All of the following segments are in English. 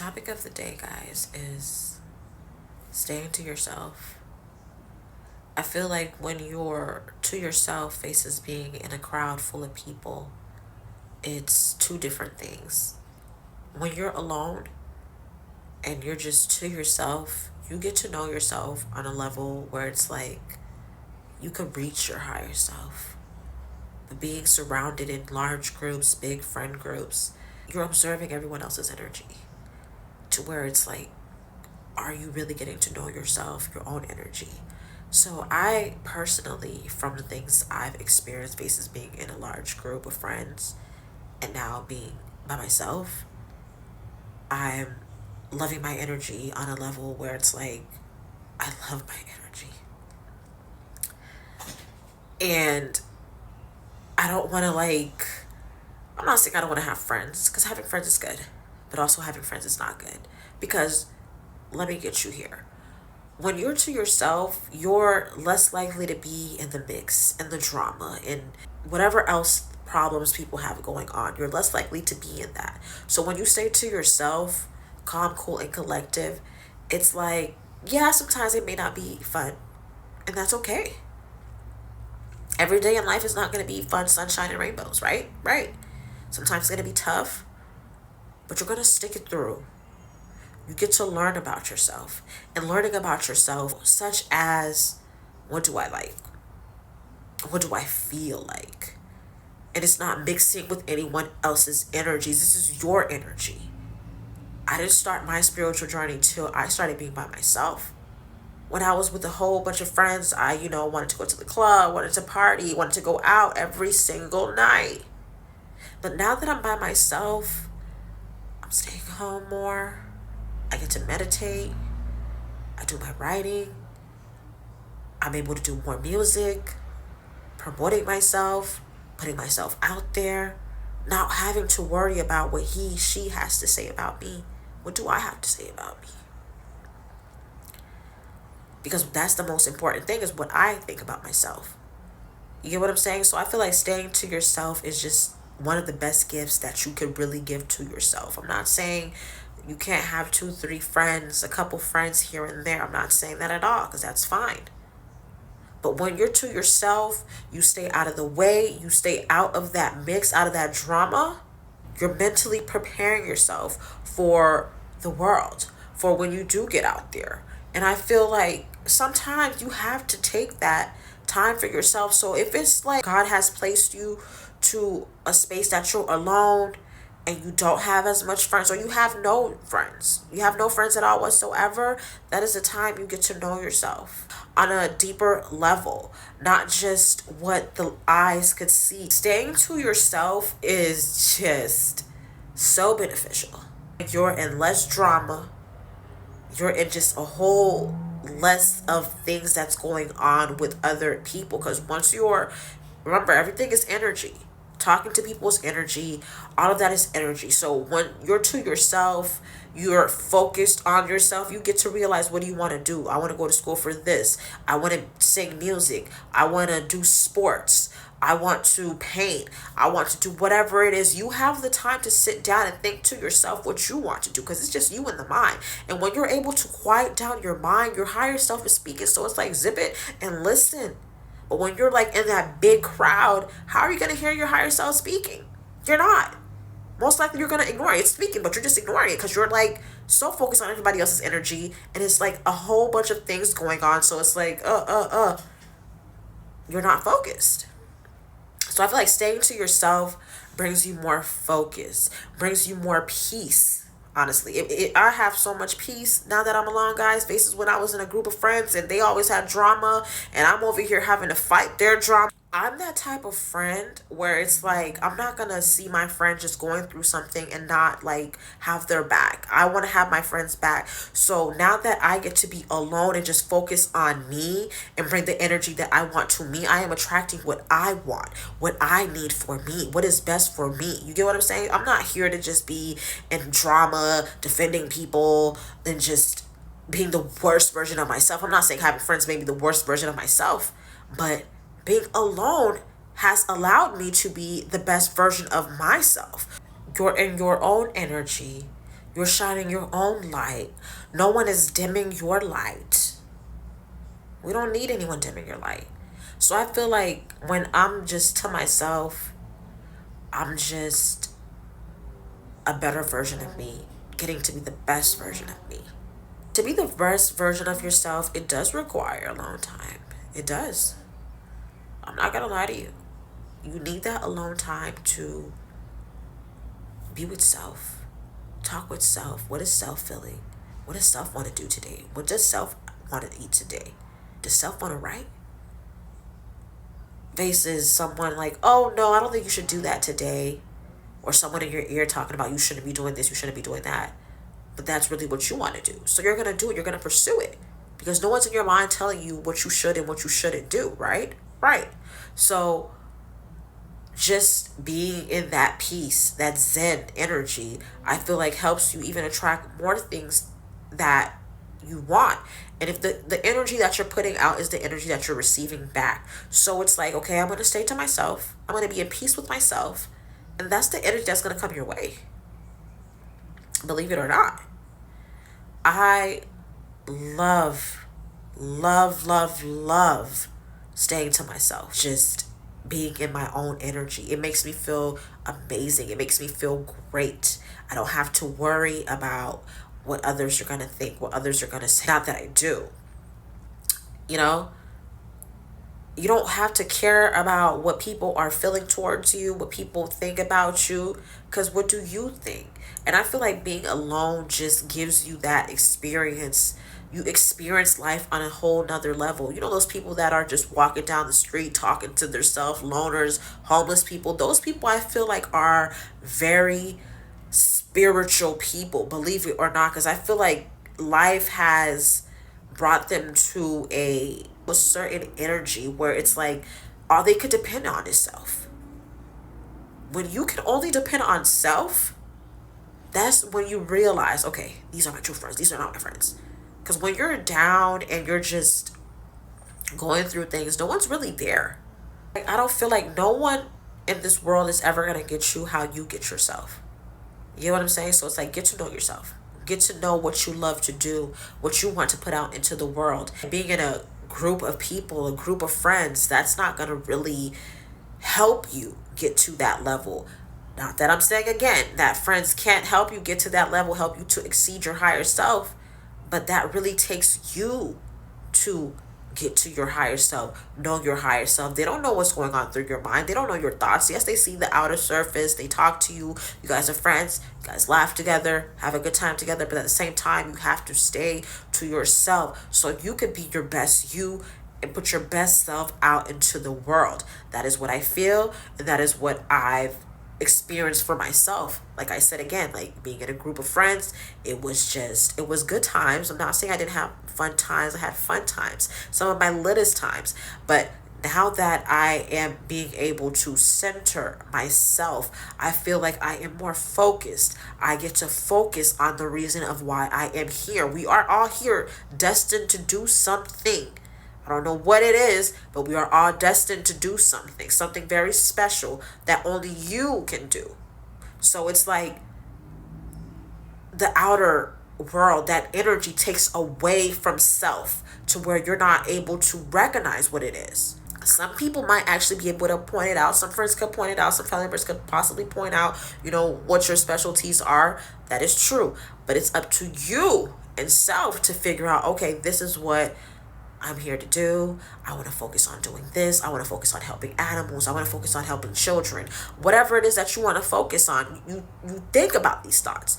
topic of the day, guys, is staying to yourself. I feel like when you're to yourself faces being in a crowd full of people, it's two different things. When you're alone and you're just to yourself, you get to know yourself on a level where it's like you could reach your higher self. But being surrounded in large groups, big friend groups, you're observing everyone else's energy to where it's like, are you really getting to know yourself, your own energy? So I personally, from the things I've experienced versus being in a large group of friends and now being by myself, I'm loving my energy on a level where it's like, I love my energy. And I don't want to I'm not saying I don't want to have friends, because having friends is good, but also having friends is not good. Because let me get you here. When you're to yourself, you're less likely to be in the mix and the drama and whatever else problems people have going on. You're less likely to be in that. So when you stay to yourself, calm, cool, and collective, it's like, yeah, sometimes it may not be fun, and that's okay. Every day in life is not going to be fun, sunshine, and rainbows, right? Right. Sometimes it's going to be tough, but you're going to stick it through. You get to learn about yourself, and learning about yourself, such as, what do I like? What do I feel like? And it's not mixing with anyone else's energies. This is your energy. I didn't start my spiritual journey till I started being by myself. When I was with a whole bunch of friends, I, wanted to go to the club, wanted to party, wanted to go out every single night. But now that I'm by myself, I'm staying home more. I get to meditate. I do my writing. I'm able to do more music, promoting myself, putting myself out there, not having to worry about what she has to say about me. What do I have to say about me? Because that's the most important thing, is what I think about myself. You get what I'm saying? So I feel like staying to yourself is just one of the best gifts that you could really give to yourself. I'm not saying you can't have 2, 3 friends, a couple friends here and there. I'm not saying that at all, because that's fine. But when you're to yourself, you stay out of the way, you stay out of that mix, out of that drama. You're mentally preparing yourself for the world, for when you do get out there. And I feel like sometimes you have to take that time for yourself. So if it's like God has placed you to a space that you're alone and you don't have as much friends, or you have no friends, at all whatsoever, that is the time you get to know yourself on a deeper level, not just what the eyes could see. Staying to yourself is just so beneficial. You're in less drama, you're in just a whole less of things that's going on with other people. Because remember, everything is energy. Talking to people is energy. All of that is energy. So when you're to yourself, you're focused on yourself, you get to realize, what do you want to do? I want to go to school for this. I want to sing music. I want to do sports. I want to paint. I want to do whatever it is. You have the time to sit down and think to yourself what you want to do, because it's just you and the mind. And when you're able to quiet down your mind, your higher self is speaking. So it's like, zip it and listen. But when you're like in that big crowd, how are you going to hear your higher self speaking? You're not. Most likely you're going to ignore it. It's speaking, but you're just ignoring it because you're like so focused on everybody else's energy. And it's like a whole bunch of things going on. So it's like, you're not focused. So I feel like staying to yourself brings you more focus, brings you more peace. Honestly, I have so much peace now that I'm alone, guys. Faces when I was in a group of friends and they always had drama, and I'm over here having to fight their drama. I'm that type of friend where it's like, I'm not gonna see my friend just going through something and not like have their back. I want to have my friends back. So now that I get to be alone and just focus on me and bring the energy that I want to me, I am attracting what I want, what I need for me, what is best for me. You get what I'm saying? I'm not here to just be in drama, defending people, and just being the worst version of myself. I'm not saying having friends may be the worst version of myself, but being alone has allowed me to be the best version of myself. You're in your own energy. You're shining your own light. No one is dimming your light. We don't need anyone dimming your light. So I feel like when I'm just to myself, I'm just a better version of me, getting to be the best version of me. To be the best version of yourself, it does require a long time. It does. I'm not gonna lie to you. You need that alone time to be with self, talk with self. What is self feeling? What does self want to do today? What does self want to eat today? Does self want to write? Versus someone like, oh no, I don't think you should do that today. Or someone in your ear talking about you shouldn't be doing this, you shouldn't be doing that. But that's really what you want to do. So you're going to do it, you're going to pursue it. Because no one's in your mind telling you what you should and what you shouldn't do, right? Right. So just being in that peace, that Zen energy, I feel like helps you even attract more things that you want. And if the energy that you're putting out is the energy that you're receiving back. So it's like, okay, I'm going to stay to myself. I'm going to be in peace with myself. And that's the energy that's going to come your way. Believe it or not. I love, love, love, love staying to myself. Just being in my own energy. It makes me feel amazing. It makes me feel great. I don't have to worry about what others are going to think, what others are going to say. Not that I do. You know? You don't have to care about what people are feeling towards you, what people think about you, because what do you think? And I feel like being alone just gives you that experience. You experience life on a whole nother level. You know, those people that are just walking down the street talking to themselves, loners, homeless people, those people I feel like are very spiritual people, believe it or not, because I feel like life has brought them to a certain energy where it's like all they could depend on is self. When you can only depend on self, that's when you realize, okay, these are my true friends, these are not my friends. Because when you're down and you're just going through things, no one's really there. Like, I don't feel like no one in this world is ever going to get you how you get yourself. You know what I'm saying? So it's like, get to know yourself. Get to know what you love to do, what you want to put out into the world. Being in a group of people, a group of friends, that's not going to really help you get to that level. Not that I'm saying again that friends can't help you get to that level, help you to exceed your higher self, but that really takes you to get to your higher self, know your higher self. They don't know what's going on through your mind. They don't know your thoughts. Yes, they see the outer surface. They talk to you. You guys are friends. You guys laugh together, have a good time together. But at the same time, you have to stay to yourself so you can be your best you and put your best self out into the world. That is what I feel, and that is what I've experienced for myself. Like I said again, like being in a group of friends, it was good times. I'm not saying I didn't have fun times. I had fun times, some of my littest times. But now that I am being able to center myself, I feel like I am more focused. I get to focus on the reason of why I am here. We are all here destined to do something. I don't know what it is, but we are all destined to do something very special that only you can do. So it's like the outer world, that energy takes away from self to where you're not able to recognize what it is. Some people might actually be able to point it out. Some friends could point it out. Some family members could possibly point out, what your specialties are. That is true. But it's up to you and self to figure out, okay, this is what I'm here to do. I want to focus on doing this. I want to focus on helping animals. I want to focus on helping children. Whatever it is that you want to focus on, you think about these thoughts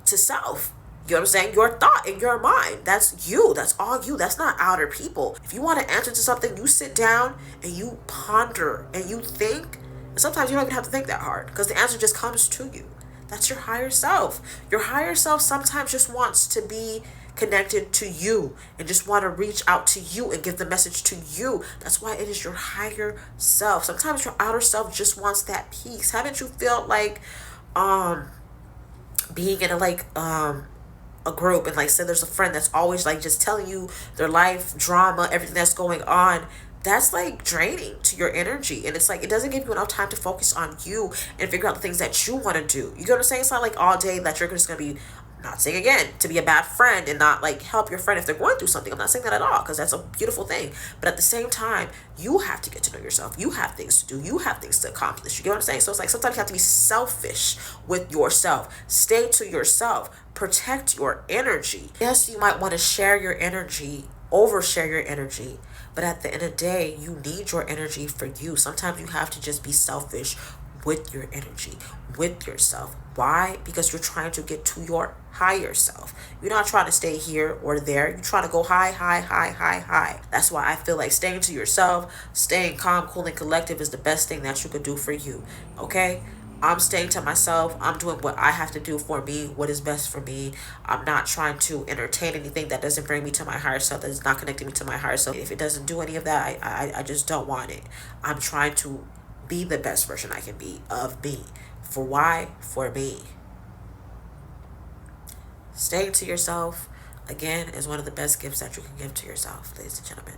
to self. You know what I'm saying? Your thought in your mind. That's you. That's all you. That's not outer people. If you want to answer to something, you sit down and you ponder and you think. And sometimes you don't even have to think that hard because the answer just comes to you. That's your higher self. Your higher self sometimes just wants to be connected to you and just want to reach out to you and give the message to you. That's why it is your higher self. Sometimes your outer self just wants that peace. Haven't you felt like being in a group and say there's a friend that's always just telling you their life drama, everything that's going on? That's draining to your energy, and it's it doesn't give you enough time to focus on you and figure out the things that you want to do. You know what I'm saying? It's not all day that you're just gonna be Not saying again to be a bad friend and not like help your friend if they're going through something. I'm not saying that at all, because that's a beautiful thing. But at the same time, you have to get to know yourself. You have things to do. You have things to accomplish. You get what I'm saying? So it's like sometimes you have to be selfish with yourself. Stay to yourself. Protect your energy. Yes, you might want to share your energy, overshare your energy. But at the end of the day, you need your energy for you. Sometimes you have to just be selfish with your energy, with yourself. Why? Because you're trying to get to your higher self. You're not trying to stay here or there. You're trying to go high, high, high, high, high. That's why I feel like staying to yourself, staying calm, cool, and collective is the best thing that you could do for you. Okay? I'm staying to myself. I'm doing what I have to do for me, what is best for me. I'm not trying to entertain anything that doesn't bring me to my higher self, that is not connecting me to my higher self. If it doesn't do any of that, I just don't want it. I'm trying to be the best version I can be of me. For why? For me. Staying to yourself, again, is one of the best gifts that you can give to yourself, ladies and gentlemen.